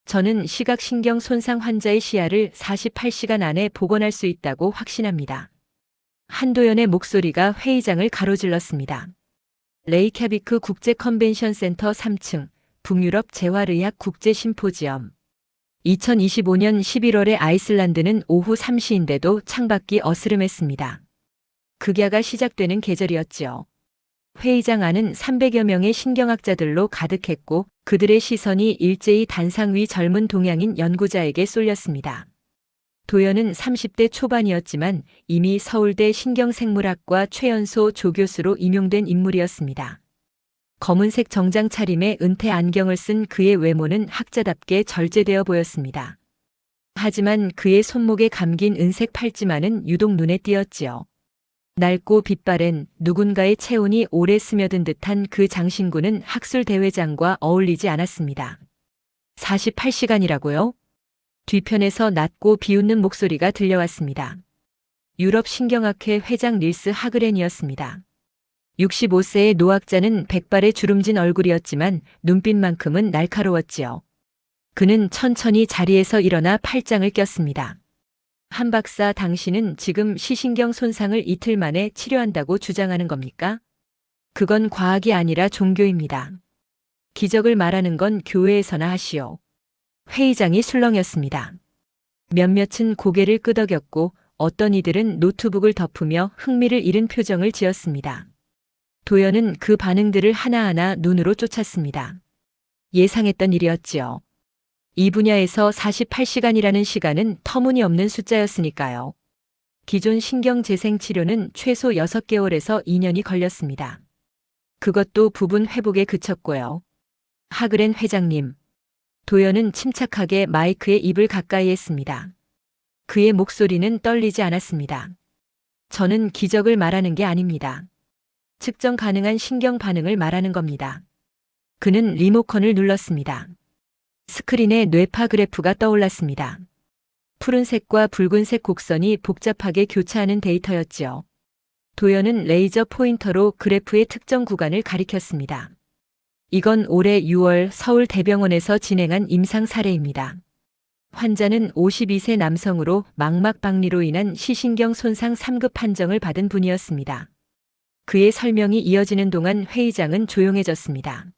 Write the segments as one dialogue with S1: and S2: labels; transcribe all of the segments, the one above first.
S1: 저는 시각신경 손상 환자의 시야를 48시간 안에 복원할 수 있다고 확신합니다. 한도연의 목소리가 회의장을 가로질렀습니다. 레이캬비크 국제 컨벤션 센터 3층 북유럽 재활의학 국제 심포지엄. 2025년 11월에 아이슬란드는 오후 3시인데도 창밖이 어스름했습니다. 극야가 시작되는 계절이었지요. 회의장 안은 300여 명의 신경학자들로 가득했고 그들의 시선이 일제히 단상 위 젊은 동양인 연구자에게 쏠렸습니다. 도연은 30대 초반이었지만 이미 서울대 신경생물학과 최연소 조교수로 임용된 인물이었습니다. 검은색 정장 차림에 은퇴 안경을 쓴 그의 외모는 학자답게 절제되어 보였습니다. 하지만 그의 손목에 감긴 은색 팔찌만은 유독 눈에 띄었지요. 낡고 빛바랜 누군가의 체온이 오래 스며든 듯한 그 장신구는 학술 대회장과 어울리지 않았습니다. 48시간이라고요? 뒤편에서 낮고 비웃는 목소리가 들려왔습니다. 유럽 신경학회 회장 닐스 하그렌이었습니다. 65세의 노학자는 백발의 주름진 얼굴이었지만 눈빛만큼은 날카로웠지요. 그는 천천히 자리에서 일어나 팔짱을 꼈습니다. 한 박사, 당신은 지금 시신경 손상을 이틀 만에 치료한다고 주장하는 겁니까? 그건 과학이 아니라 종교입니다. 기적을 말하는 건 교회에서나 하시오. 회의장이 술렁였습니다. 몇몇은 고개를 끄덕였고 어떤 이들은 노트북을 덮으며 흥미를 잃은 표정을 지었습니다. 도연은 그 반응들을 하나하나 눈으로 쫓았습니다. 예상했던 일이었지요. 이 분야에서 48시간이라는 시간은 터무니없는 숫자였으니까요. 기존 신경재생 치료는 최소 6개월에서 2년이 걸렸습니다. 그것도 부분 회복에 그쳤고요. 하그렌 회장님. 도연은 침착하게 마이크에 입을 가까이 했습니다. 그의 목소리는 떨리지 않았습니다. 저는 기적을 말하는 게 아닙니다. 측정 가능한 신경 반응을 말하는 겁니다. 그는 리모컨을 눌렀습니다. 스크린에 뇌파 그래프가 떠올랐습니다. 푸른색과 붉은색 곡선이 복잡하게 교차하는 데이터였지요. 도연은 레이저 포인터로 그래프의 특정 구간을 가리켰습니다. 이건 올해 6월 서울 대병원에서 진행한 임상 사례입니다. 환자는 52세 남성으로 망막박리로 인한 시신경 손상 3급 판정을 받은 분이었습니다. 그의 설명이 이어지는 동안 회의장은 조용해졌습니다.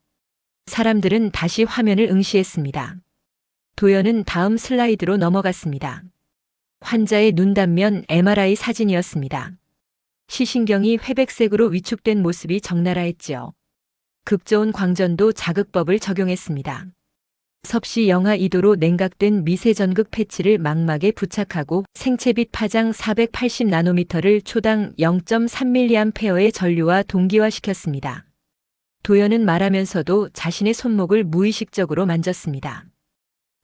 S1: 사람들은 다시 화면을 응시했습니다. 도연은 다음 슬라이드로 넘어갔습니다. 환자의 눈 단면 MRI 사진이었습니다. 시신경이 회백색으로 위축된 모습이 적나라했지요. 극저온 광전도 자극법을 적용했습니다. 섭씨 영하 2도로 냉각된 미세 전극 패치를 망막에 부착하고 생체빛 파장 480나노미터를 초당 0.3mA의 전류와 동기화시켰습니다. 도연은 말하면서도 자신의 손목을 무의식적으로 만졌습니다.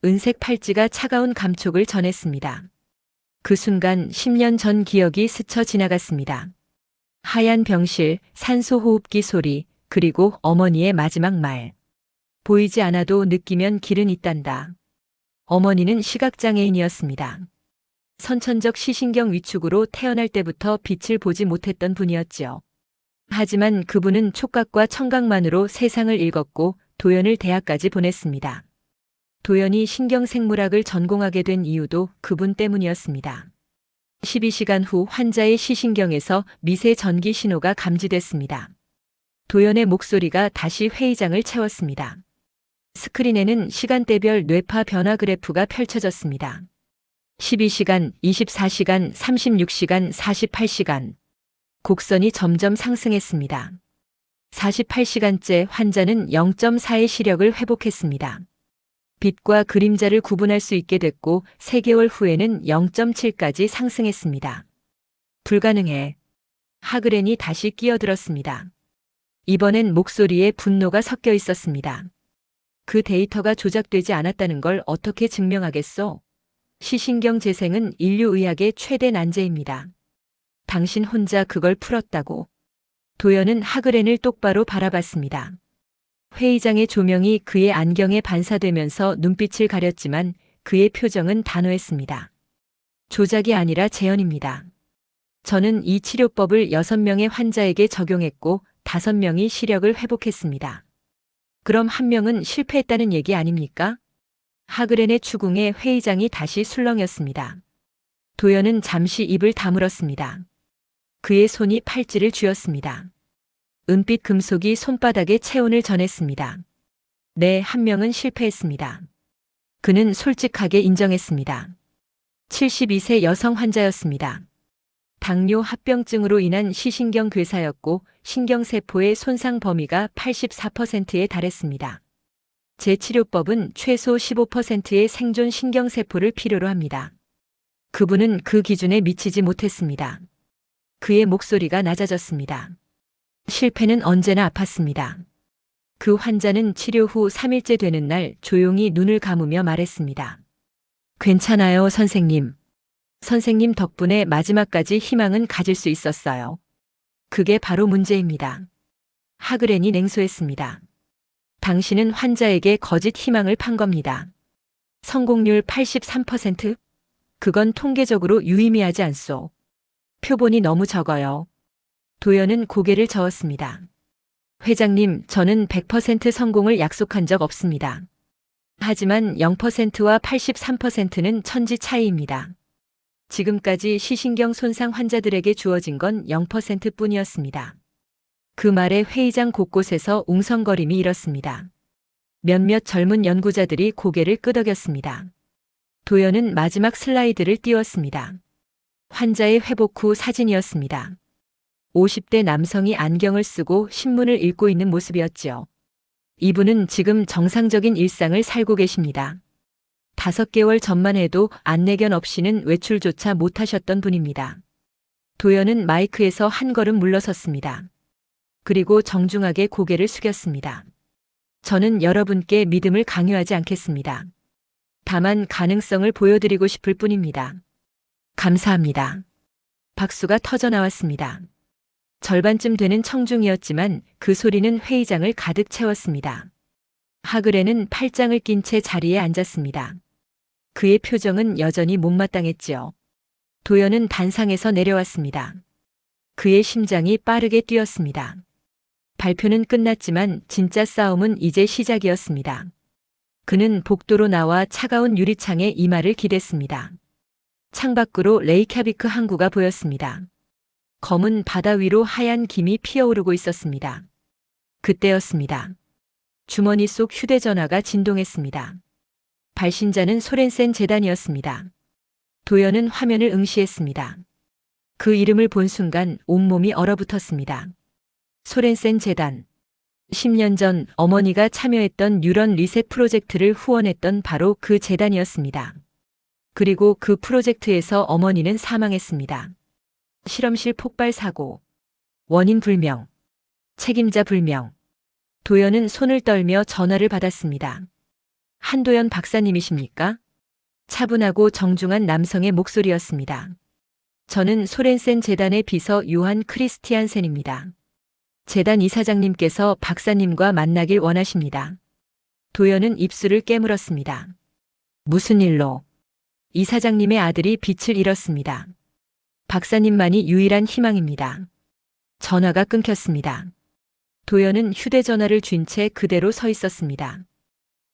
S1: 은색 팔찌가 차가운 감촉을 전했습니다. 그 순간 10년 전 기억이 스쳐 지나갔습니다. 하얀 병실, 산소호흡기 소리, 그리고 어머니의 마지막 말. 보이지 않아도 느끼면 길은 있단다. 어머니는 시각장애인이었습니다. 선천적 시신경 위축으로 태어날 때부터 빛을 보지 못했던 분이었지요. 하지만 그분은 촉각과 청각만으로 세상을 읽었고 도연을 대학까지 보냈습니다. 도연이 신경생물학을 전공하게 된 이유도 그분 때문이었습니다. 12시간 후 환자의 시신경에서 미세 전기 신호가 감지됐습니다. 도연의 목소리가 다시 회의장을 채웠습니다. 스크린에는 시간대별 뇌파 변화 그래프가 펼쳐졌습니다. 12시간, 24시간, 36시간, 48시간. 곡선이 점점 상승했습니다. 48시간째 환자는 0.4의 시력을 회복했습니다. 빛과 그림자를 구분할 수 있게 됐고 3개월 후에는 0.7까지 상승했습니다. 불가능해. 하그렌이 다시 끼어들었습니다. 이번엔 목소리에 분노가 섞여 있었습니다. 그 데이터가 조작되지 않았다는 걸 어떻게 증명하겠소? 시신경 재생은 인류의학의 최대 난제입니다. 당신 혼자 그걸 풀었다고. 도연은 하그렌을 똑바로 바라봤습니다. 회의장의 조명이 그의 안경에 반사되면서 눈빛을 가렸지만 그의 표정은 단호했습니다. 조작이 아니라 재현입니다. 저는 이 치료법을 6명의 환자에게 적용했고 5명이 시력을 회복했습니다. 그럼 1명은 실패했다는 얘기 아닙니까? 하그렌의 추궁에 회의장이 다시 술렁였습니다. 도연은 잠시 입을 다물었습니다. 그의 손이 팔찌를 쥐었습니다. 은빛 금속이 손바닥에 체온을 전했습니다. 네, 한 명은 실패했습니다. 그는 솔직하게 인정했습니다. 72세 여성 환자였습니다. 당뇨 합병증으로 인한 시신경 괴사였고 신경세포의 손상 범위가 84%에 달했습니다. 제 치료법은 최소 15%의 생존 신경세포를 필요로 합니다. 그분은 그 기준에 미치지 못했습니다. 그의 목소리가 낮아졌습니다. 실패는 언제나 아팠습니다. 그 환자는 치료 후 3일째 되는 날 조용히 눈을 감으며 말했습니다. 괜찮아요, 선생님. 선생님 덕분에 마지막까지 희망은 가질 수 있었어요. 그게 바로 문제입니다. 하그렌이 냉소했습니다. 당신은 환자에게 거짓 희망을 판 겁니다. 성공률 83%? 그건 통계적으로 유의미하지 않소. 표본이 너무 적어요. 도연은 고개를 저었습니다. 회장님, 저는 100% 성공을 약속한 적 없습니다. 하지만 0%와 83%는 천지 차이입니다. 지금까지 시신경 손상 환자들에게 주어진 건 0%뿐이었습니다. 그 말에 회의장 곳곳에서 웅성거림이 일었습니다. 몇몇 젊은 연구자들이 고개를 끄덕였습니다. 도연은 마지막 슬라이드를 띄웠습니다. 환자의 회복 후 사진이었습니다. 50대 남성이 안경을 쓰고 신문을 읽고 있는 모습이었지요. 이분은 지금 정상적인 일상을 살고 계십니다. 5개월 전만 해도 안내견 없이는 외출조차 못하셨던 분입니다. 도연은 마이크에서 한 걸음 물러섰습니다. 그리고 정중하게 고개를 숙였습니다. 저는 여러분께 믿음을 강요하지 않겠습니다. 다만 가능성을 보여드리고 싶을 뿐입니다. 감사합니다. 박수가 터져 나왔습니다. 절반쯤 되는 청중이었지만 그 소리는 회의장을 가득 채웠습니다. 하그렌은 팔짱을 낀 채 자리에 앉았습니다. 그의 표정은 여전히 못마땅했지요. 도연은 단상에서 내려왔습니다. 그의 심장이 빠르게 뛰었습니다. 발표는 끝났지만 진짜 싸움은 이제 시작이었습니다. 그는 복도로 나와 차가운 유리창에 이마를 기댔습니다. 창밖으로 레이캬비크 항구가 보였습니다. 검은 바다 위로 하얀 김이 피어오르고 있었습니다. 그때였습니다. 주머니 속 휴대전화가 진동했습니다. 발신자는 소렌센 재단이었습니다. 도연은 화면을 응시했습니다. 그 이름을 본 순간 온몸이 얼어붙었습니다. 소렌센 재단. 10년 전 어머니가 참여했던 뉴런 리셋 프로젝트를 후원했던 바로 그 재단이었습니다. 그리고 그 프로젝트에서 어머니는 사망했습니다. 실험실 폭발 사고. 원인 불명. 책임자 불명. 도연은 손을 떨며 전화를 받았습니다. 한도연 박사님이십니까? 차분하고 정중한 남성의 목소리였습니다. 저는 소렌센 재단의 비서 요한 크리스티안센입니다. 재단 이사장님께서 박사님과 만나길 원하십니다. 도연은 입술을 깨물었습니다. 무슨 일로? 이사장님의 아들이 빛을 잃었습니다. 박사님만이 유일한 희망입니다. 전화가 끊겼습니다. 도연은 휴대전화를 쥔 채 그대로 서 있었습니다.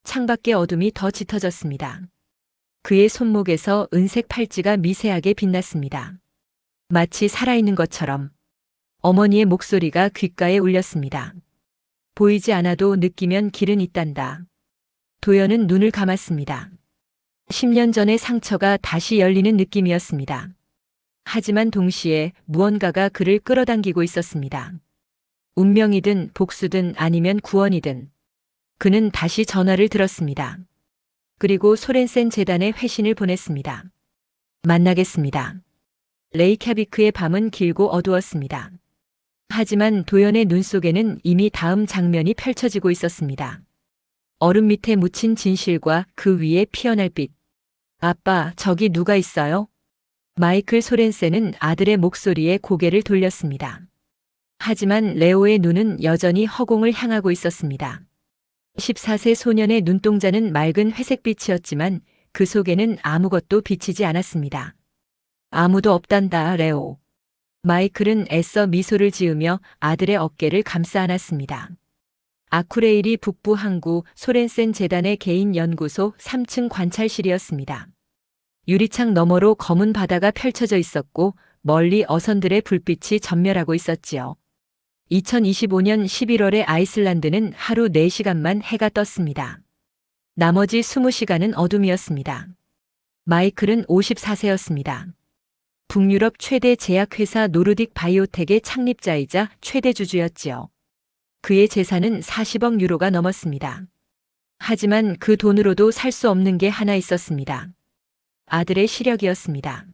S1: 창밖의 어둠이 더 짙어졌습니다. 그의 손목에서 은색 팔찌가 미세하게 빛났습니다. 마치 살아있는 것처럼. 어머니의 목소리가 귓가에 울렸습니다. 보이지 않아도 느끼면 길은 있단다. 도연은 눈을 감았습니다. 10년 전의 상처가 다시 열리는 느낌이었습니다. 하지만 동시에 무언가가 그를 끌어당기고 있었습니다. 운명이든 복수든 아니면 구원이든. 그는 다시 전화를 들었습니다. 그리고 소렌센 재단에 회신을 보냈습니다. 만나겠습니다. 레이캬비크의 밤은 길고 어두웠습니다. 하지만 도연의 눈 속에는 이미 다음 장면이 펼쳐지고 있었습니다. 얼음 밑에 묻힌 진실과 그 위에 피어날 빛. 아빠, 저기 누가 있어요? 마이클 소렌센은 아들의 목소리에 고개를 돌렸습니다. 하지만 레오의 눈은 여전히 허공을 향하고 있었습니다. 14세 소년의 눈동자는 맑은 회색빛이었지만 그 속에는 아무것도 비치지 않았습니다. 아무도 없단다, 레오. 마이클은 애써 미소를 지으며 아들의 어깨를 감싸 안았습니다. 아쿠레일이 북부 항구 소렌센 재단의 개인 연구소 3층 관찰실이었습니다. 유리창 너머로 검은 바다가 펼쳐져 있었고 멀리 어선들의 불빛이 전멸하고 있었지요. 2025년 11월에 아이슬란드는 하루 4시간만 해가 떴습니다. 나머지 20시간은 어둠이었습니다. 마이클은 54세였습니다. 북유럽 최대 제약회사 노르딕 바이오텍의 창립자이자 최대 주주였지요. 그의 재산은 40억 유로가 넘었습니다. 하지만 그 돈으로도 살 수 없는 게 하나 있었습니다. 아들의 시력이었습니다.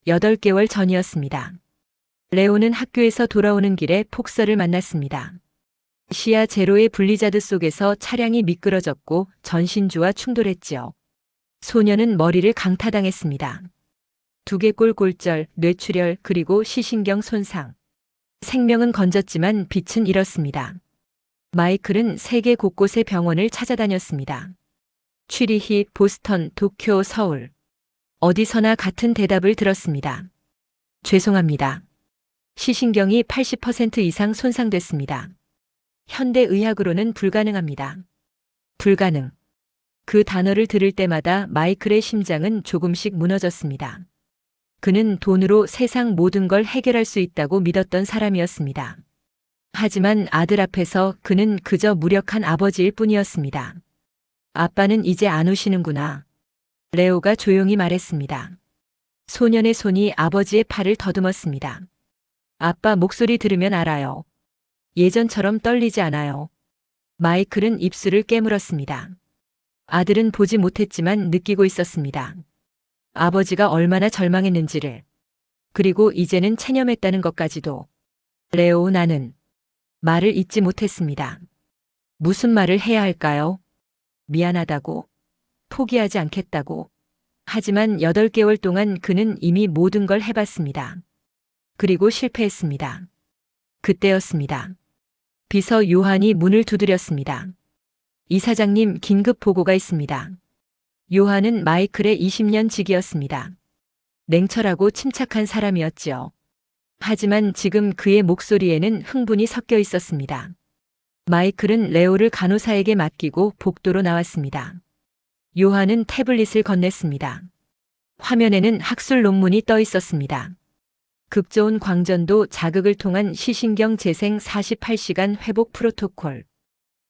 S1: 8개월 전이었습니다. 레오는 학교에서 돌아오는 길에 폭설을 만났습니다. 시야 제로의 블리자드 속에서 차량이 미끄러졌고 전신주와 충돌했지요. 소녀는 머리를 강타당했습니다. 두개골 골절, 뇌출혈, 그리고 시신경 손상. 생명은 건졌지만 빛은 잃었습니다. 마이클은 세계 곳곳의 병원을 찾아다녔습니다. 취리히, 보스턴, 도쿄, 서울. 어디서나 같은 대답을 들었습니다. 죄송합니다. 시신경이 80% 이상 손상됐습니다. 현대의학으로는 불가능합니다. 불가능. 그 단어를 들을 때마다 마이클의 심장은 조금씩 무너졌습니다. 그는 돈으로 세상 모든 걸 해결할 수 있다고 믿었던 사람이었습니다. 하지만 아들 앞에서 그는 그저 무력한 아버지일 뿐이었습니다. 아빠는 이제 안 오시는구나. 레오가 조용히 말했습니다. 소년의 손이 아버지의 팔을 더듬었습니다. 아빠 목소리 들으면 알아요. 예전처럼 떨리지 않아요. 마이클은 입술을 깨물었습니다. 아들은 보지 못했지만 느끼고 있었습니다. 아버지가 얼마나 절망했는지를. 그리고 이제는 체념했다는 것까지도. 레오, 나는 말을 잇지 못했습니다. 무슨 말을 해야 할까요? 미안하다고. 포기하지 않겠다고. 하지만 8개월 동안 그는 이미 모든 걸 해봤습니다. 그리고 실패했습니다. 그때였습니다. 비서 요한이 문을 두드렸습니다. 이사장님, 긴급 보고가 있습니다. 요한은 마이클의 20년 직이었습니다. 냉철하고 침착한 사람이었지요. 하지만 지금 그의 목소리에는 흥분이 섞여 있었습니다. 마이클은 레오를 간호사에게 맡기고 복도로 나왔습니다. 요한은 태블릿을 건넸습니다. 화면에는 학술 논문이 떠 있었습니다. 극저온 광전도 자극을 통한 시신경 재생 48시간 회복 프로토콜.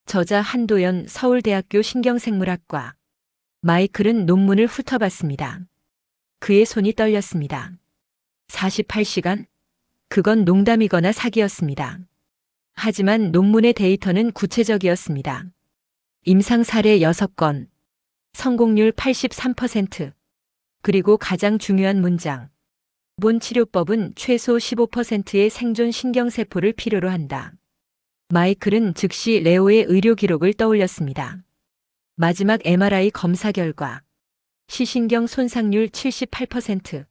S1: 저자 한도연, 서울대학교 신경생물학과. 마이클은 논문을 훑어봤습니다. 그의 손이 떨렸습니다. 48시간? 그건 농담이거나 사기였습니다. 하지만 논문의 데이터는 구체적이었습니다. 임상 사례 6건, 성공률 83%, 그리고 가장 중요한 문장. 본 치료법은 최소 15%의 생존 신경세포를 필요로 한다. 마이클은 즉시 레오의 의료 기록을 떠올렸습니다. 마지막 MRI 검사 결과. 시신경 손상률 78%,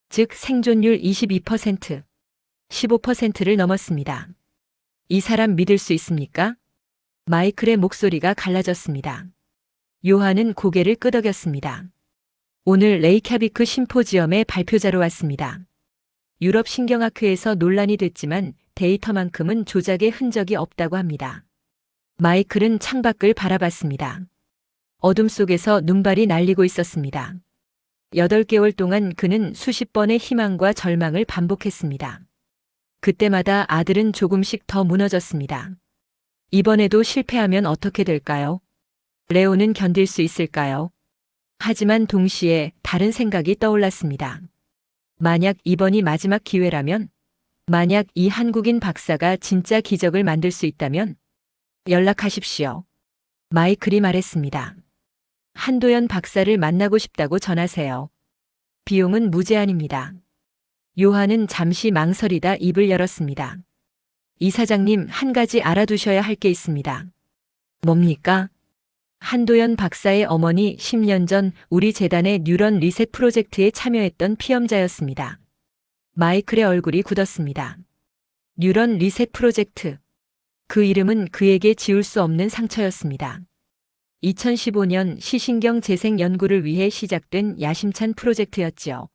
S1: 즉 생존율 22%, 15%를 넘었습니다. 이 사람 믿을 수 있습니까? 마이클의 목소리가 갈라졌습니다. 요한은 고개를 끄덕였습니다. 오늘 레이캬비크 심포지엄의 발표자로 왔습니다. 유럽 신경학회에서 논란이 됐지만 데이터만큼은 조작의 흔적이 없다고 합니다. 마이클은 창밖을 바라봤습니다. 어둠 속에서 눈발이 날리고 있었습니다. 8개월 동안 그는 수십 번의 희망과 절망을 반복했습니다. 그때마다 아들은 조금씩 더 무너졌습니다. 이번에도 실패하면 어떻게 될까요? 레오는 견딜 수 있을까요? 하지만 동시에 다른 생각이 떠올랐습니다. 만약 이번이 마지막 기회라면, 만약 이 한국인 박사가 진짜 기적을 만들 수 있다면 연락하십시오. 마이클이 말했습니다. 한도연 박사를 만나고 싶다고 전하세요. 비용은 무제한입니다. 요한은 잠시 망설이다 입을 열었습니다. 이사장님, 한 가지 알아두셔야 할 게 있습니다. 뭡니까? 한도연 박사의 어머니 10년 전 우리 재단의 뉴런 리셋 프로젝트에 참여했던 피험자였습니다. 마이클의 얼굴이 굳었습니다. 뉴런 리셋 프로젝트. 그 이름은 그에게 지울 수 없는 상처였습니다. 2015년 시신경 재생 연구를 위해 시작된 야심찬 프로젝트였지요.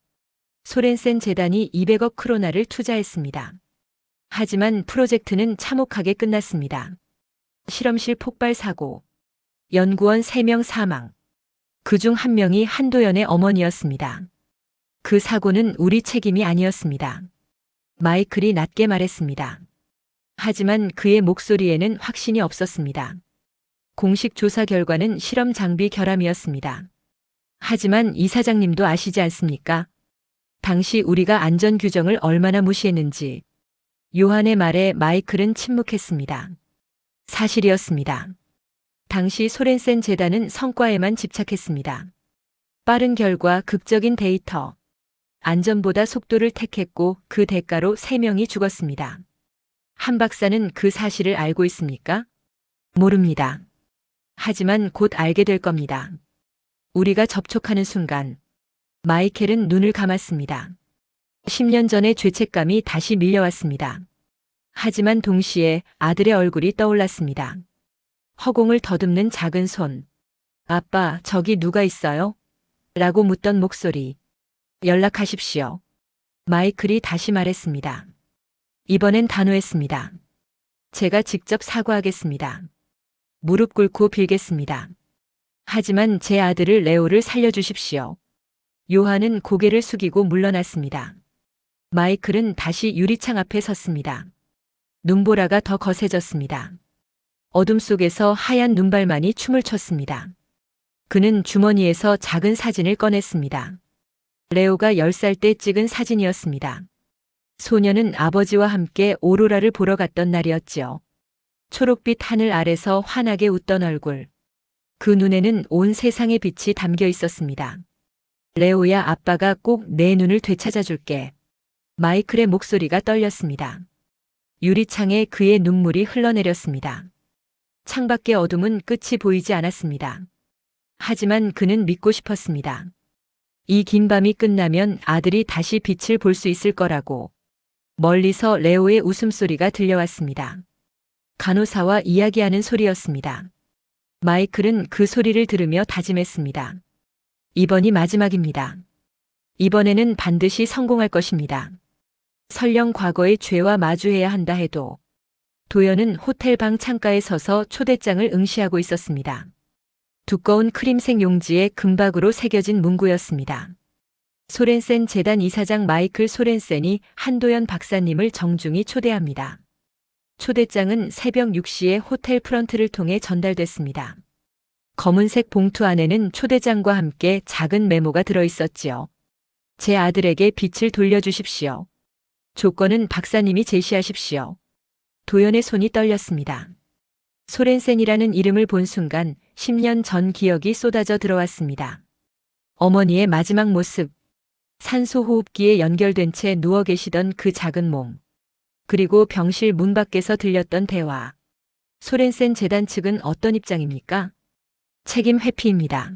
S1: 소렌센 재단이 200억 크로나를 투자했습니다. 하지만 프로젝트는 참혹하게 끝났습니다. 실험실 폭발 사고, 연구원 3명 사망. 그중 한 명이 한도연의 어머니였습니다. 그 사고는 우리 책임이 아니었습니다. 마이클이 낮게 말했습니다. 하지만 그의 목소리에는 확신이 없었습니다. 공식 조사 결과는 실험 장비 결함이었습니다. 하지만 이사장님도 아시지 않습니까? 당시 우리가 안전 규정을 얼마나 무시했는지. 요한의 말에 마이클은 침묵했습니다. 사실이었습니다. 당시 소렌센 재단은 성과에만 집착했습니다. 빠른 결과, 극적인 데이터. 안전보다 속도를 택했고 그 대가로 3명이 죽었습니다. 한 박사는 그 사실을 알고 있습니까? 모릅니다. 하지만 곧 알게 될 겁니다. 우리가 접촉하는 순간 마이켈은 눈을 감았습니다. 10년 전의 죄책감이 다시 밀려왔습니다. 하지만 동시에 아들의 얼굴이 떠올랐습니다. 허공을 더듬는 작은 손. 아빠, 저기 누가 있어요? 라고 묻던 목소리. 연락하십시오. 마이클이 다시 말했습니다. 이번엔 단호했습니다. 제가 직접 사과하겠습니다. 무릎 꿇고 빌겠습니다. 하지만 제 아들을 레오를 살려주십시오. 요한은 고개를 숙이고 물러났습니다. 마이클은 다시 유리창 앞에 섰습니다. 눈보라가 더 거세졌습니다. 어둠 속에서 하얀 눈발만이 춤을 췄습니다. 그는 주머니에서 작은 사진을 꺼냈습니다. 레오가 10살 때 찍은 사진이었습니다. 소녀는 아버지와 함께 오로라를 보러 갔던 날이었지요. 초록빛 하늘 아래서 환하게 웃던 얼굴. 그 눈에는 온 세상의 빛이 담겨 있었습니다. 레오야, 아빠가 꼭 내 눈을 되찾아 줄게. 마이클의 목소리가 떨렸습니다. 유리창에 그의 눈물이 흘러내렸습니다. 창밖의 어둠은 끝이 보이지 않았습니다. 하지만 그는 믿고 싶었습니다. 이 긴 밤이 끝나면 아들이 다시 빛을 볼 수 있을 거라고. 멀리서 레오의 웃음소리가 들려왔습니다. 간호사와 이야기하는 소리였습니다. 마이클은 그 소리를 들으며 다짐했습니다. 이번이 마지막입니다. 이번에는 반드시 성공할 것입니다. 설령 과거의 죄와 마주해야 한다 해도. 도연은 호텔 방 창가에 서서 초대장을 응시하고 있었습니다. 두꺼운 크림색 용지에 금박으로 새겨진 문구였습니다. 소렌센 재단 이사장 마이클 소렌센이 한도연 박사님을 정중히 초대합니다. 초대장은 새벽 6시에 호텔 프런트를 통해 전달됐습니다. 검은색 봉투 안에는 초대장과 함께 작은 메모가 들어 있었지요. 제 아들에게 빛을 돌려주십시오. 조건은 박사님이 제시하십시오. 도연의 손이 떨렸습니다. 소렌센이라는 이름을 본 순간 10년 전 기억이 쏟아져 들어왔습니다. 어머니의 마지막 모습, 산소 호흡기에 연결된 채 누워 계시던 그 작은 몸, 그리고 병실 문 밖에서 들렸던 대화. 소렌센 재단 측은 어떤 입장입니까? 책임 회피입니다.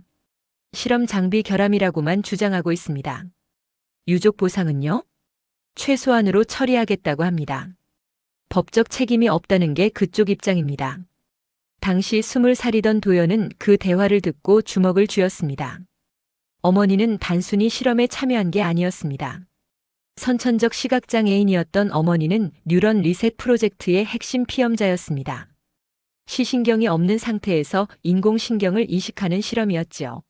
S1: 실험 장비 결함이라고만 주장하고 있습니다. 유족 보상은요? 최소한으로 처리하겠다고 합니다. 법적 책임이 없다는 게 그쪽 입장입니다. 당시 20살이던 도연은 그 대화를 듣고 주먹을 쥐었습니다. 어머니는 단순히 실험에 참여한 게 아니었습니다. 선천적 시각장애인이었던 어머니는 뉴런 리셋 프로젝트의 핵심 피험자였습니다. 시신경이 없는 상태에서 인공신경을 이식하는 실험이었지요.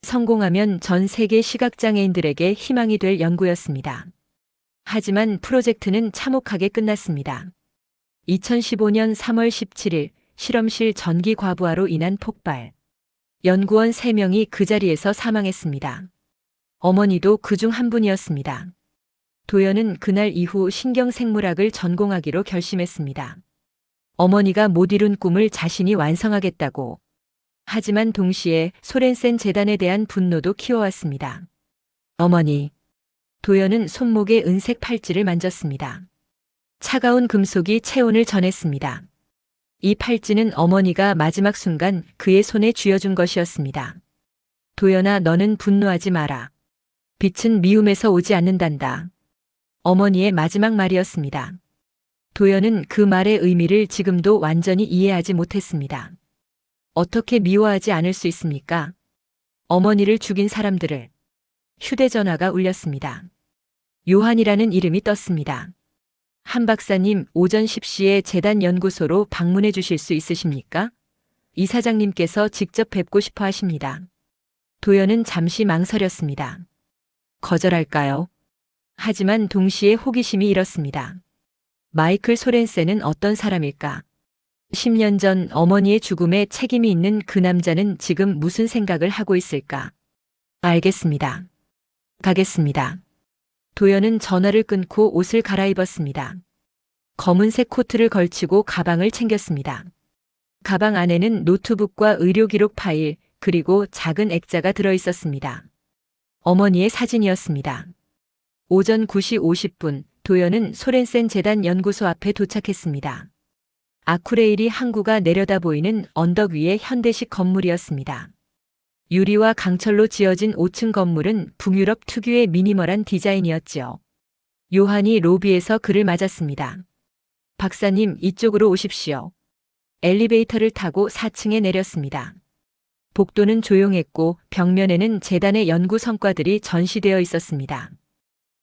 S1: 성공하면 전 세계 시각장애인들에게 희망이 될 연구였습니다. 하지만 프로젝트는 참혹하게 끝났습니다. 2015년 3월 17일 실험실 전기 과부하로 인한 폭발. 연구원 3명이 그 자리에서 사망했습니다. 어머니도 그중 한 분이었습니다. 도연은 그날 이후 신경생물학을 전공하기로 결심했습니다. 어머니가 못 이룬 꿈을 자신이 완성하겠다고. 하지만 동시에 소렌센 재단에 대한 분노도 키워왔습니다. 어머니. 도연은 손목에 은색 팔찌를 만졌습니다. 차가운 금속이 체온을 전했습니다. 이 팔찌는 어머니가 마지막 순간 그의 손에 쥐어준 것이었습니다. 도연아, 너는 분노하지 마라. 빛은 미움에서 오지 않는단다. 어머니의 마지막 말이었습니다. 도연은 그 말의 의미를 지금도 완전히 이해하지 못했습니다. 어떻게 미워하지 않을 수 있습니까? 어머니를 죽인 사람들을. 휴대전화가 울렸습니다. 요한이라는 이름이 떴습니다. 한 박사님, 오전 10시에 재단 연구소로 방문해 주실 수 있으십니까? 이사장님께서 직접 뵙고 싶어 하십니다. 도연은 잠시 망설였습니다. 거절할까요? 하지만 동시에 호기심이 일었습니다. 마이클 소렌센은 어떤 사람일까? 10년 전 어머니의 죽음에 책임이 있는 그 남자는 지금 무슨 생각을 하고 있을까? 알겠습니다. 가겠습니다. 도연은 전화를 끊고 옷을 갈아입었습니다. 검은색 코트를 걸치고 가방을 챙겼습니다. 가방 안에는 노트북과 의료기록 파일, 그리고 작은 액자가 들어 있었습니다. 어머니의 사진이었습니다. 오전 9시 50분, 도연은 소렌센 재단 연구소 앞에 도착했습니다. 아쿠레일이 항구가 내려다 보이는 언덕 위의 현대식 건물이었습니다. 유리와 강철로 지어진 5층 건물은 북유럽 특유의 미니멀한 디자인이었지요. 요한이 로비에서 그를 맞았습니다. 박사님, 이쪽으로 오십시오. 엘리베이터를 타고 4층에 내렸습니다. 복도는 조용했고 벽면에는 재단의 연구 성과들이 전시되어 있었습니다.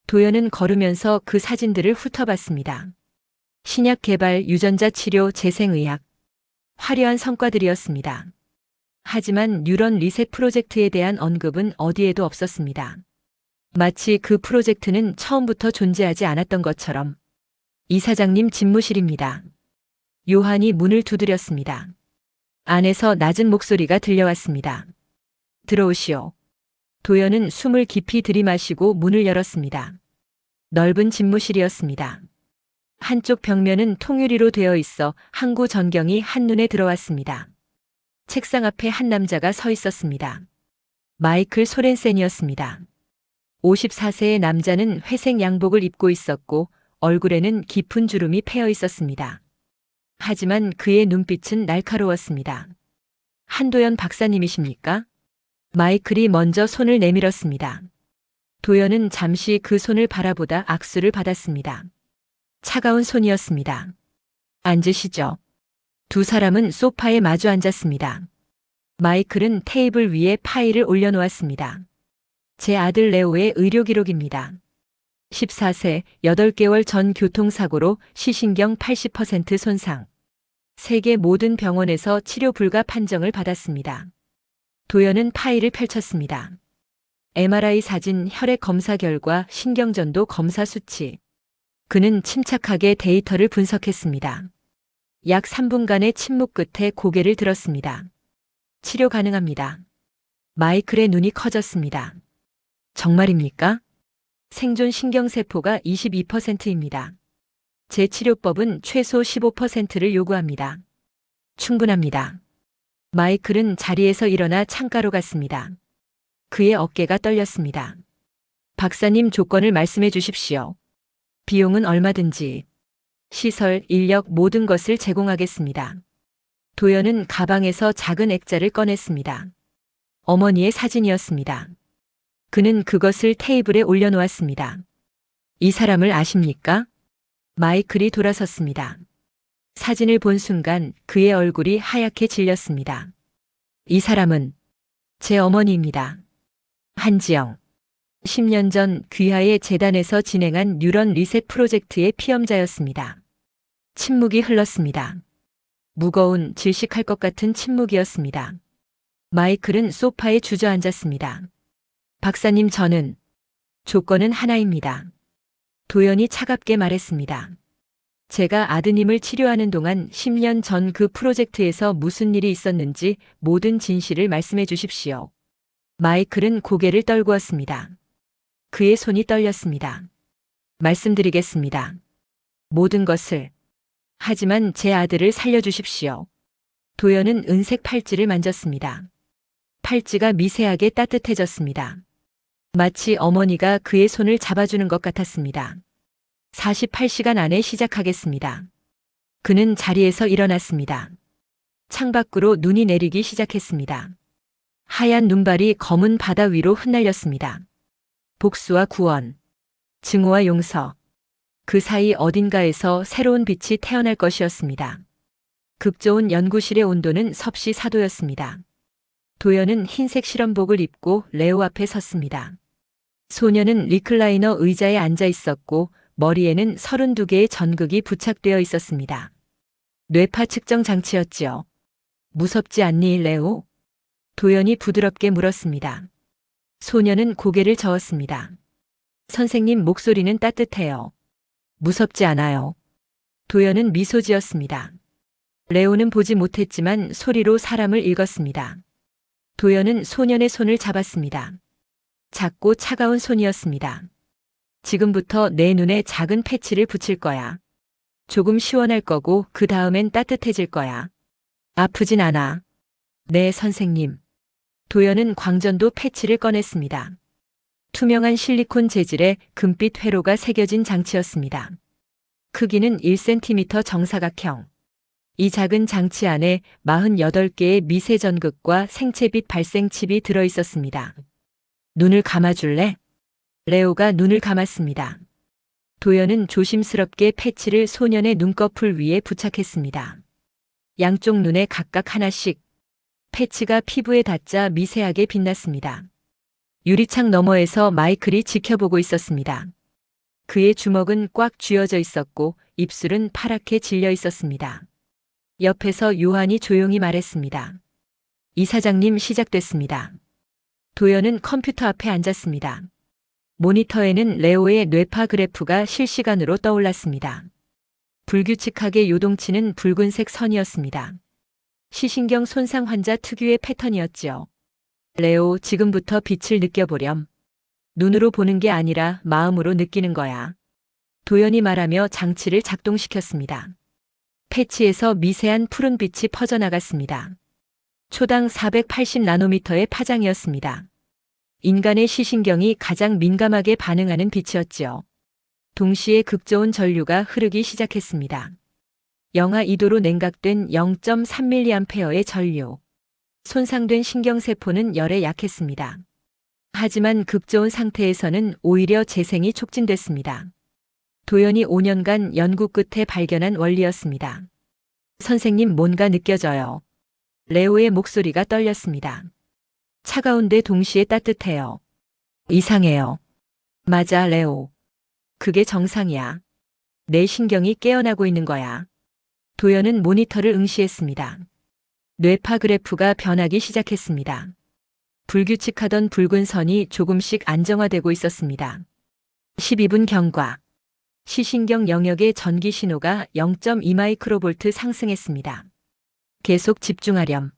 S1: 도연은 걸으면서 그 사진들을 훑어봤습니다. 신약 개발, 유전자 치료, 재생의학. 화려한 성과들이었습니다. 하지만 뉴런 리셋 프로젝트에 대한 언급은 어디에도 없었습니다. 마치 그 프로젝트는 처음부터 존재하지 않았던 것처럼. 이사장님 집무실입니다. 요한이 문을 두드렸습니다. 안에서 낮은 목소리가 들려왔습니다. 들어오시오. 도연은 숨을 깊이 들이마시고 문을 열었습니다. 넓은 집무실이었습니다. 한쪽 벽면은 통유리로 되어 있어 항구 전경이 한눈에 들어왔습니다. 책상 앞에 한 남자가 서 있었습니다. 마이클 소렌센이었습니다. 54세의 남자는 회색 양복을 입고 있었고 얼굴에는 깊은 주름이 패여 있었습니다. 하지만 그의 눈빛은 날카로웠습니다. 한도연 박사님이십니까? 마이클이 먼저 손을 내밀었습니다. 도연은 잠시 그 손을 바라보다 악수를 받았습니다. 차가운 손이었습니다. 앉으시죠. 두 사람은 소파에 마주 앉았습니다. 마이클은 테이블 위에 파일을 올려놓았습니다. 제 아들 레오의 의료 기록입니다. 14세, 8개월 전 교통사고로 시신경 80% 손상. 세계 모든 병원에서 치료 불가 판정을 받았습니다. 도연은 파일을 펼쳤습니다. MRI 사진, 혈액 검사 결과, 신경전도 검사 수치. 그는 침착하게 데이터를 분석했습니다. 약 3분간의 침묵 끝에 고개를 들었습니다. 치료 가능합니다. 마이클의 눈이 커졌습니다. 정말입니까? 생존 신경세포가 22%입니다. 제 치료법은 최소 15%를 요구합니다. 충분합니다. 마이클은 자리에서 일어나 창가로 갔습니다. 그의 어깨가 떨렸습니다. 박사님, 조건을 말씀해 주십시오. 비용은 얼마든지. 시설, 인력, 모든 것을 제공하겠습니다. 도연은 가방에서 작은 액자를 꺼냈습니다. 어머니의 사진이었습니다. 그는 그것을 테이블에 올려놓았습니다. 이 사람을 아십니까? 마이클이 돌아섰습니다. 사진을 본 순간 그의 얼굴이 하얗게 질렸습니다. 이 사람은 제 어머니입니다. 한지영. 10년 전 귀하의 재단에서 진행한 뉴런 리셋 프로젝트의 피험자였습니다. 침묵이 흘렀습니다. 무거운, 질식할 것 같은 침묵이었습니다. 마이클은 소파에 주저앉았습니다. 박사님, 저는 조건은 하나입니다. 도연이 차갑게 말했습니다. 제가 아드님을 치료하는 동안 10년 전 그 프로젝트에서 무슨 일이 있었는지 모든 진실을 말씀해 주십시오. 마이클은 고개를 떨구었습니다. 그의 손이 떨렸습니다. 말씀드리겠습니다. 모든 것을. 하지만 제 아들을 살려주십시오. 도연은 은색 팔찌를 만졌습니다. 팔찌가 미세하게 따뜻해졌습니다. 마치 어머니가 그의 손을 잡아주는 것 같았습니다. 48시간 안에 시작하겠습니다. 그는 자리에서 일어났습니다. 창밖으로 눈이 내리기 시작했습니다. 하얀 눈발이 검은 바다 위로 흩날렸습니다. 복수와 구원, 증오와 용서. 그 사이 어딘가에서 새로운 빛이 태어날 것이었습니다. 극좋은 연구실의 온도는 섭씨 4도였습니다. 도연은 흰색 실험복을 입고 레오 앞에 섰습니다. 소녀는 리클라이너 의자에 앉아 있었고 머리에는 32개의 전극이 부착되어 있었습니다. 뇌파 측정 장치였지요. 무섭지 않니, 레오? 도연이 부드럽게 물었습니다. 소녀는 고개를 저었습니다. 선생님 목소리는 따뜻해요. 무섭지 않아요. 도연은 미소 지었습니다. 레오는 보지 못했지만 소리로 사람을 읽었습니다. 도연은 소년의 손을 잡았습니다. 작고 차가운 손이었습니다. 지금부터 내 눈에 작은 패치를 붙일 거야. 조금 시원할 거고 그 다음엔 따뜻해질 거야. 아프진 않아. 네, 선생님. 도연은 광전도 패치를 꺼냈습니다. 투명한 실리콘 재질의 금빛 회로가 새겨진 장치였습니다. 크기는 1cm 정사각형. 이 작은 장치 안에 48개의 미세 전극과 생체빛 발생칩이 들어 있었습니다. 눈을 감아줄래? 레오가 눈을 감았습니다. 도연은 조심스럽게 패치를 소년의 눈꺼풀 위에 부착했습니다. 양쪽 눈에 각각 하나씩. 패치가 피부에 닿자 미세하게 빛났습니다. 유리창 너머에서 마이클이 지켜보고 있었습니다. 그의 주먹은 꽉 쥐어져 있었고 입술은 파랗게 질려 있었습니다. 옆에서 요한이 조용히 말했습니다. 이사장님, 시작됐습니다. 도연은 컴퓨터 앞에 앉았습니다. 모니터에는 레오의 뇌파 그래프가 실시간으로 떠올랐습니다. 불규칙하게 요동치는 붉은색 선이었습니다. 시신경 손상 환자 특유의 패턴이었지요. 레오, 지금부터 빛을 느껴보렴. 눈으로 보는 게 아니라 마음으로 느끼는 거야. 도연이 말하며 장치를 작동시켰습니다. 패치에서 미세한 푸른빛이 퍼져나갔습니다. 초당 480나노미터의 파장이었습니다. 인간의 시신경이 가장 민감하게 반응하는 빛이었지요. 동시에 극저온 전류가 흐르기 시작했습니다. 영하 2도로 냉각된 0.3mA의 전류. 손상된 신경세포는 열에 약했습니다. 하지만 극저온 상태에서는 오히려 재생이 촉진됐습니다. 도연이 5년간 연구 끝에 발견한 원리였습니다. 선생님, 뭔가 느껴져요. 레오의 목소리가 떨렸습니다. 차가운데 동시에 따뜻해요. 이상해요. 맞아, 레오. 그게 정상이야. 내 신경이 깨어나고 있는 거야. 도연은 모니터를 응시했습니다. 뇌파 그래프가 변하기 시작했습니다. 불규칙하던 붉은 선이 조금씩 안정화되고 있었습니다. 12분 경과. 시신경 영역의 전기 신호가 0.2 마이크로볼트 상승했습니다. 계속 집중하렴.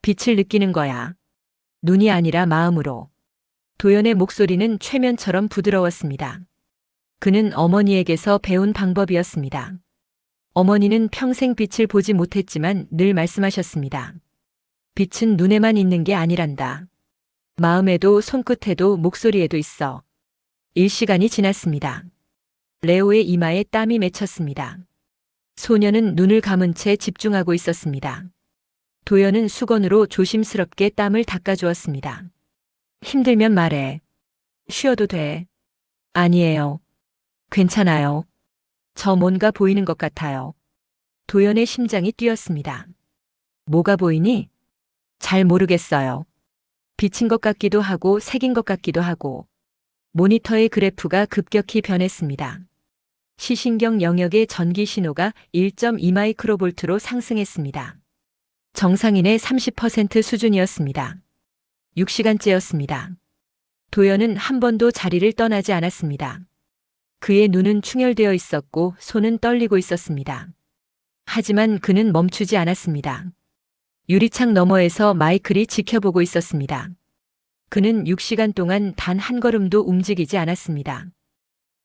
S1: 빛을 느끼는 거야. 눈이 아니라 마음으로. 도연의 목소리는 최면처럼 부드러웠습니다. 그는 어머니에게서 배운 방법이었습니다. 어머니는 평생 빛을 보지 못했지만 늘 말씀하셨습니다. 빛은 눈에만 있는 게 아니란다. 마음에도 손끝에도 목소리에도 있어. 1시간이 지났습니다. 레오의 이마에 땀이 맺혔습니다. 소녀는 눈을 감은 채 집중하고 있었습니다. 도연은 수건으로 조심스럽게 땀을 닦아주었습니다. 힘들면 말해. 쉬어도 돼. 아니에요. 괜찮아요. 저 뭔가 보이는 것 같아요. 도연의 심장이 뛰었습니다. 뭐가 보이니? 잘 모르겠어요. 비친 것 같기도 하고 색인 것 같기도 하고. 모니터의 그래프가 급격히 변했습니다. 시신경 영역의 전기 신호가 1.2 마이크로볼트로 상승했습니다. 정상인의 30% 수준이었습니다. 6시간째였습니다. 도연은 한 번도 자리를 떠나지 않았습니다. 그의 눈은 충혈되어 있었고 손은 떨리고 있었습니다. 하지만 그는 멈추지 않았습니다. 유리창 너머에서 마이클이 지켜보고 있었습니다. 그는 6시간 동안 단 한 걸음도 움직이지 않았습니다.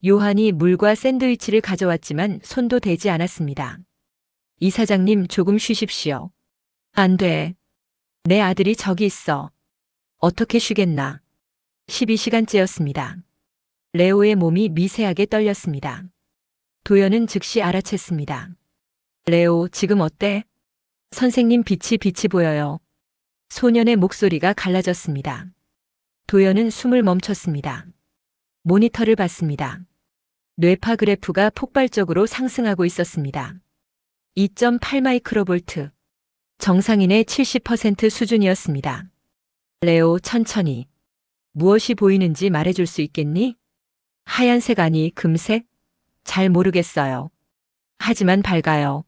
S1: 요한이 물과 샌드위치를 가져왔지만 손도 대지 않았습니다. 이사장님, 조금 쉬십시오. 안 돼. 내 아들이 저기 있어. 어떻게 쉬겠나. 12시간째였습니다. 레오의 몸이 미세하게 떨렸습니다. 도연은 즉시 알아챘습니다. 레오, 지금 어때? 선생님, 빛이 보여요. 소년의 목소리가 갈라졌습니다. 도연은 숨을 멈췄습니다. 모니터를 봤습니다. 뇌파 그래프가 폭발적으로 상승하고 있었습니다. 2.8 마이크로볼트. 정상인의 70% 수준이었습니다. 레오, 천천히. 무엇이 보이는지 말해줄 수 있겠니? 하얀색 아니 금색? 잘 모르겠어요. 하지만 밝아요.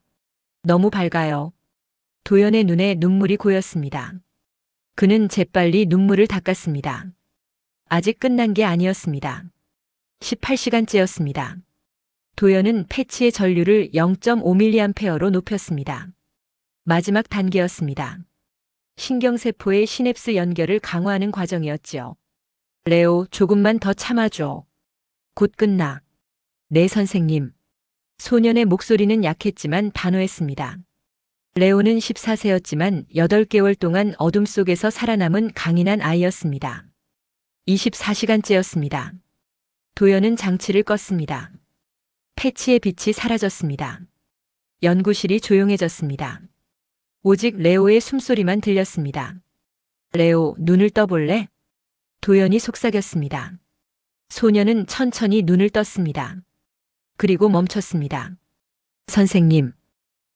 S1: 너무 밝아요. 도연의 눈에 눈물이 고였습니다. 그는 재빨리 눈물을 닦았습니다. 아직 끝난 게 아니었습니다. 18시간째였습니다. 도연은 패치의 전류를 0.5mA로 높였습니다. 마지막 단계였습니다. 신경세포의 시냅스 연결을 강화하는 과정이었지요. 레오, 조금만 더 참아줘. 곧 끝나. 네, 선생님. 소년의 목소리는 약했지만 단호했습니다. 레오는 14세였지만 8개월 동안 어둠 속에서 살아남은 강인한 아이였습니다. 24시간째였습니다. 도연은 장치를 껐습니다. 패치의 빛이 사라졌습니다. 연구실이 조용해졌습니다. 오직 레오의 숨소리만 들렸습니다. 레오, 눈을 떠볼래? 도연이 속삭였습니다. 소년은 천천히 눈을 떴습니다. 그리고 멈췄습니다. 선생님.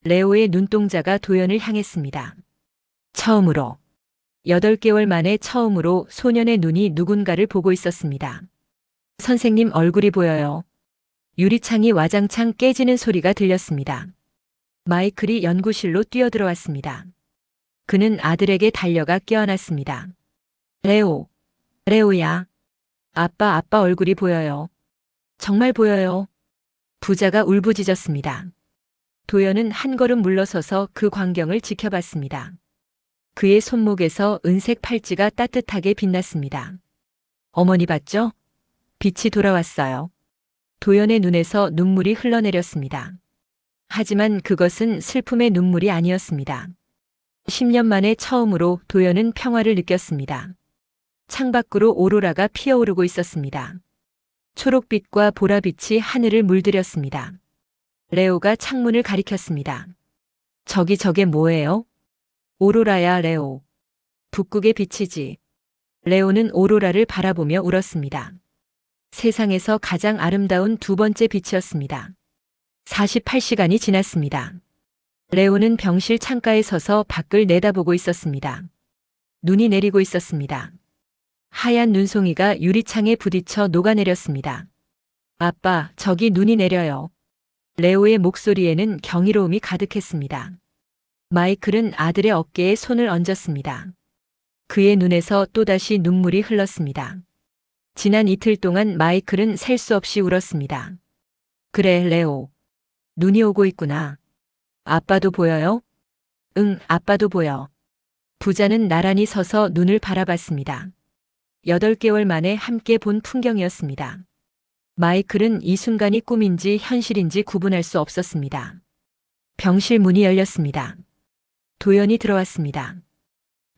S1: 레오의 눈동자가 도연을 향했습니다. 처음으로. 8개월 만에 처음으로 소년의 눈이 누군가를 보고 있었습니다. 선생님 얼굴이 보여요. 유리창이 와장창 깨지는 소리가 들렸습니다. 마이클이 연구실로 뛰어들어왔습니다. 그는 아들에게 달려가 껴안았습니다. 레오, 레오야. 아빠 얼굴이 보여요. 정말 보여요. 부자가 울부짖었습니다. 도연은 한 걸음 물러서서 그 광경을 지켜봤습니다. 그의 손목에서 은색 팔찌가 따뜻하게 빛났습니다. 어머니 봤죠? 빛이 돌아왔어요. 도연의 눈에서 눈물이 흘러내렸습니다. 하지만 그것은 슬픔의 눈물이 아니었습니다. 10년 만에 처음으로 도연은 평화를 느꼈습니다. 창밖으로 오로라가 피어오르고 있었습니다. 초록빛과 보라빛이 하늘을 물들였습니다. 레오가 창문을 가리켰습니다. 저게 뭐예요? 오로라야, 레오. 북극의 빛이지. 레오는 오로라를 바라보며 울었습니다. 세상에서 가장 아름다운 두 번째 빛이었습니다. 48시간이 지났습니다. 레오는 병실 창가에 서서 밖을 내다보고 있었습니다. 눈이 내리고 있었습니다. 하얀 눈송이가 유리창에 부딪혀 녹아내렸습니다. 아빠, 저기 눈이 내려요. 레오의 목소리에는 경이로움이 가득했습니다. 마이클은 아들의 어깨에 손을 얹었습니다. 그의 눈에서 또다시 눈물이 흘렀습니다. 지난 이틀 동안 마이클은 셀 수 없이 울었습니다. 그래, 레오. 눈이 오고 있구나. 아빠도 보여요? 응, 아빠도 보여. 부자는 나란히 서서 눈을 바라봤습니다. 8개월 만에 함께 본 풍경이었습니다. 마이클은 이 순간이 꿈인지 현실인지 구분할 수 없었습니다. 병실 문이 열렸습니다. 도연이 들어왔습니다.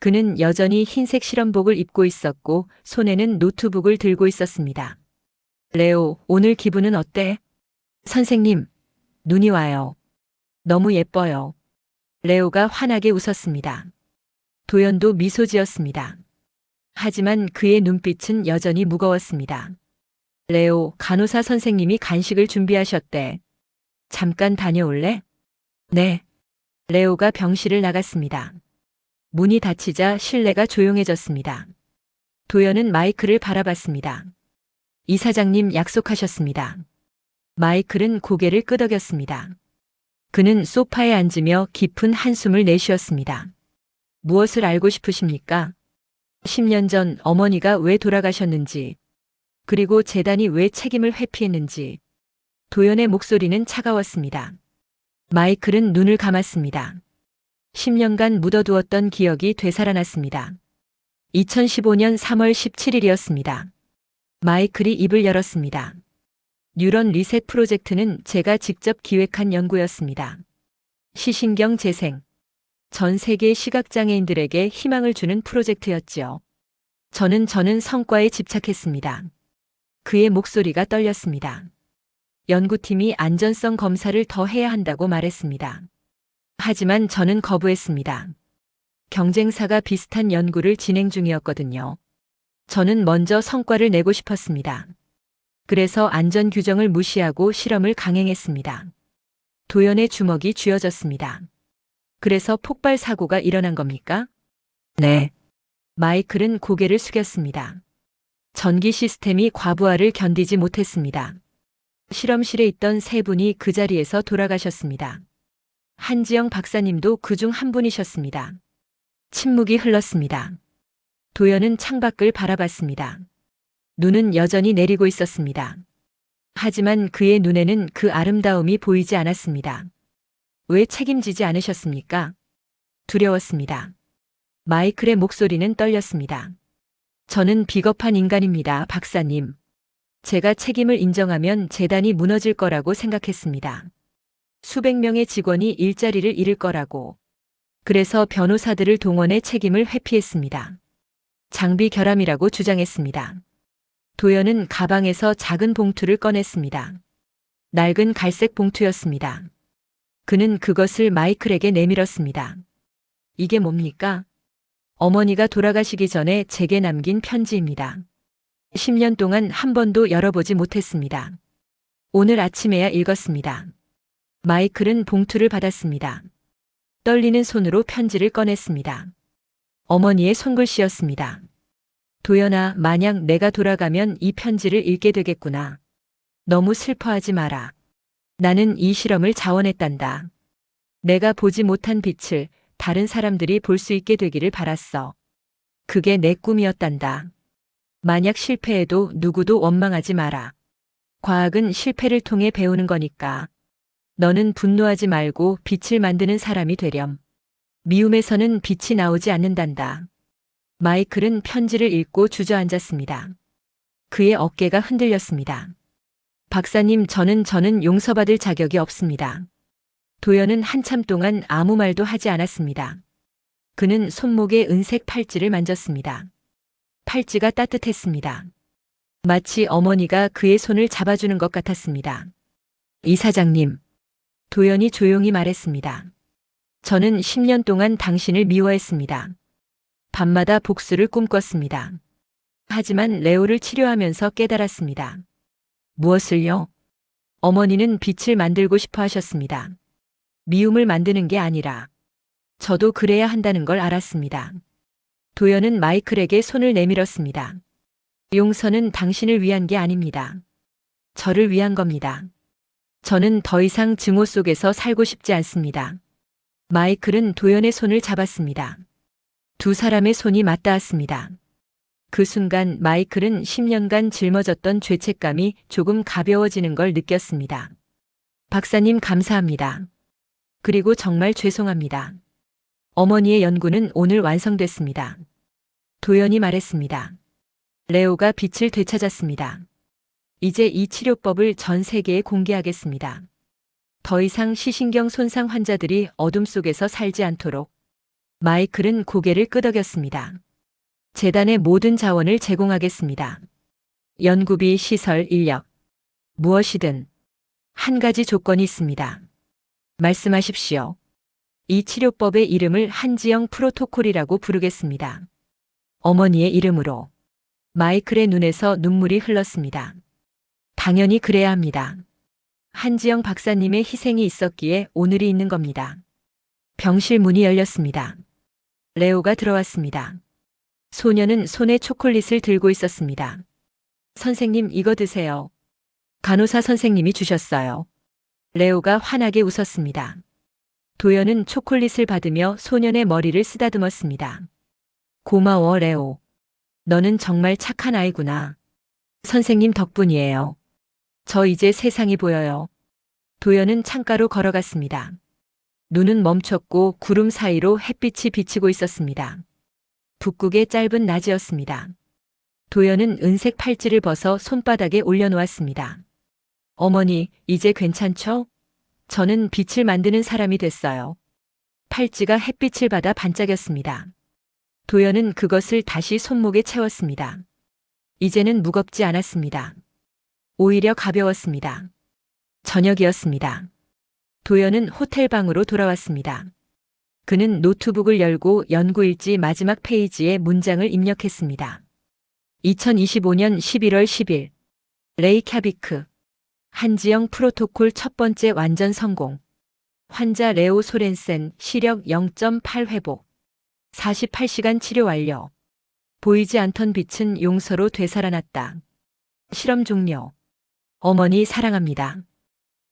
S1: 그는 여전히 흰색 실험복을 입고 있었고 손에는 노트북을 들고 있었습니다. 레오, 오늘 기분은 어때? 선생님, 눈이 와요. 너무 예뻐요. 레오가 환하게 웃었습니다. 도연도 미소 지었습니다. 하지만 그의 눈빛은 여전히 무거웠습니다. 레오, 간호사 선생님이 간식을 준비하셨대. 잠깐 다녀올래? 네. 레오가 병실을 나갔습니다. 문이 닫히자 실내가 조용해졌습니다. 도연은 마이클을 바라봤습니다. 이사장님 약속하셨습니다. 마이클은 고개를 끄덕였습니다. 그는 소파에 앉으며 깊은 한숨을 내쉬었습니다. 무엇을 알고 싶으십니까? 10년 전 어머니가 왜 돌아가셨는지, 그리고 재단이 왜 책임을 회피했는지. 도연의 목소리는 차가웠습니다. 마이클은 눈을 감았습니다. 10년간 묻어두었던 기억이 되살아났습니다. 2015년 3월 17일이었습니다. 마이클이 입을 열었습니다. 뉴런 리셋 프로젝트는 제가 직접 기획한 연구였습니다. 시신경 재생. 전 세계 시각장애인들에게 희망을 주는 프로젝트였지요. 저는 성과에 집착했습니다. 그의 목소리가 떨렸습니다. 연구팀이 안전성 검사를 더 해야 한다고 말했습니다. 하지만 저는 거부했습니다. 경쟁사가 비슷한 연구를 진행 중이었거든요. 저는 먼저 성과를 내고 싶었습니다. 그래서 안전 규정을 무시하고 실험을 강행했습니다. 도연의 주먹이 쥐어졌습니다. 그래서 폭발 사고가 일어난 겁니까? 네. 마이클은 고개를 숙였습니다. 전기 시스템이 과부하를 견디지 못했습니다. 실험실에 있던 세 분이 그 자리에서 돌아가셨습니다. 한지영 박사님도 그중 한 분이셨습니다. 침묵이 흘렀습니다. 도연은 창밖을 바라봤습니다. 눈은 여전히 내리고 있었습니다. 하지만 그의 눈에는 그 아름다움이 보이지 않았습니다. 왜 책임지지 않으셨습니까? 두려웠습니다. 마이클의 목소리는 떨렸습니다. 저는 비겁한 인간입니다, 박사님. 제가 책임을 인정하면 재단이 무너질 거라고 생각했습니다. 수백 명의 직원이 일자리를 잃을 거라고. 그래서 변호사들을 동원해 책임을 회피했습니다. 장비 결함이라고 주장했습니다. 도연은 가방에서 작은 봉투를 꺼냈습니다. 낡은 갈색 봉투였습니다. 그는 그것을 마이클에게 내밀었습니다. 이게 뭡니까? 어머니가 돌아가시기 전에 제게 남긴 편지입니다. 10년 동안 한 번도 열어보지 못했습니다. 오늘 아침에야 읽었습니다. 마이클은 봉투를 받았습니다. 떨리는 손으로 편지를 꺼냈습니다. 어머니의 손글씨였습니다. 도연아, 만약 내가 돌아가면 이 편지를 읽게 되겠구나. 너무 슬퍼하지 마라. 나는 이 실험을 자원했단다. 내가 보지 못한 빛을 다른 사람들이 볼 수 있게 되기를 바랐어. 그게 내 꿈이었단다. 만약 실패해도 누구도 원망하지 마라. 과학은 실패를 통해 배우는 거니까. 너는 분노하지 말고 빛을 만드는 사람이 되렴. 미움에서는 빛이 나오지 않는단다. 마이클은 편지를 읽고 주저앉았습니다. 그의 어깨가 흔들렸습니다. 박사님, 저는 용서받을 자격이 없습니다. 도연은 한참 동안 아무 말도 하지 않았습니다. 그는 손목에 은색 팔찌를 만졌습니다. 팔찌가 따뜻했습니다. 마치 어머니가 그의 손을 잡아주는 것 같았습니다. 이사장님. 도연이 조용히 말했습니다. 저는 10년 동안 당신을 미워했습니다. 밤마다 복수를 꿈꿨습니다. 하지만 레오를 치료하면서 깨달았습니다. 무엇을요? 어머니는 빛을 만들고 싶어 하셨습니다. 미움을 만드는 게 아니라. 저도 그래야 한다는 걸 알았습니다. 도연은 마이클에게 손을 내밀었습니다. 용서는 당신을 위한 게 아닙니다. 저를 위한 겁니다. 저는 더 이상 증오 속에서 살고 싶지 않습니다. 마이클은 도연의 손을 잡았습니다. 두 사람의 손이 맞닿았습니다. 그 순간 마이클은 10년간 짊어졌던 죄책감이 조금 가벼워지는 걸 느꼈습니다. 박사님, 감사합니다. 그리고 정말 죄송합니다. 어머니의 연구는 오늘 완성됐습니다. 도연이 말했습니다. 레오가 빛을 되찾았습니다. 이제 이 치료법을 전 세계에 공개하겠습니다. 더 이상 시신경 손상 환자들이 어둠 속에서 살지 않도록. 마이클은 고개를 끄덕였습니다. 재단의 모든 자원을 제공하겠습니다. 연구비, 시설, 인력. 무엇이든. 한 가지 조건이 있습니다. 말씀하십시오. 이 치료법의 이름을 한지영 프로토콜이라고 부르겠습니다. 어머니의 이름으로. 마이클의 눈에서 눈물이 흘렀습니다. 당연히 그래야 합니다. 한지영 박사님의 희생이 있었기에 오늘이 있는 겁니다. 병실 문이 열렸습니다. 레오가 들어왔습니다. 소녀는 손에 초콜릿을 들고 있었습니다. 선생님, 이거 드세요. 간호사 선생님이 주셨어요. 레오가 환하게 웃었습니다. 도연은 초콜릿을 받으며 소년의 머리를 쓰다듬었습니다. 고마워, 레오. 너는 정말 착한 아이구나. 선생님 덕분이에요. 저 이제 세상이 보여요. 도연은 창가로 걸어갔습니다. 눈은 멈췄고 구름 사이로 햇빛이 비치고 있었습니다. 북극의 짧은 낮이었습니다. 도연은 은색 팔찌를 벗어 손바닥에 올려놓았습니다. 어머니, 이제 괜찮죠? 저는 빛을 만드는 사람이 됐어요. 팔찌가 햇빛을 받아 반짝였습니다. 도연은 그것을 다시 손목에 채웠습니다. 이제는 무겁지 않았습니다. 오히려 가벼웠습니다. 저녁이었습니다. 도연은 호텔 방으로 돌아왔습니다. 그는 노트북을 열고 연구일지 마지막 페이지에 문장을 입력했습니다. 2025년 11월 10일 레이캬비크 한지영 프로토콜 첫 번째 완전 성공. 환자 레오 소렌센 시력 0.8 회복. 48시간 치료 완료. 보이지 않던 빛은 용서로 되살아났다. 실험 종료. 어머니 사랑합니다.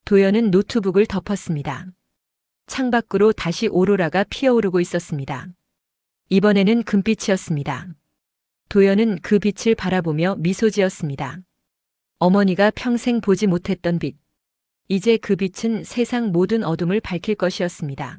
S1: 도연은 노트북을 덮었습니다. 창밖으로 다시 오로라가 피어오르고 있었습니다. 이번에는 금빛이었습니다. 도연은 그 빛을 바라보며 미소 지었습니다. 어머니가 평생 보지 못했던 빛. 이제 그 빛은 세상 모든 어둠을 밝힐 것이었습니다.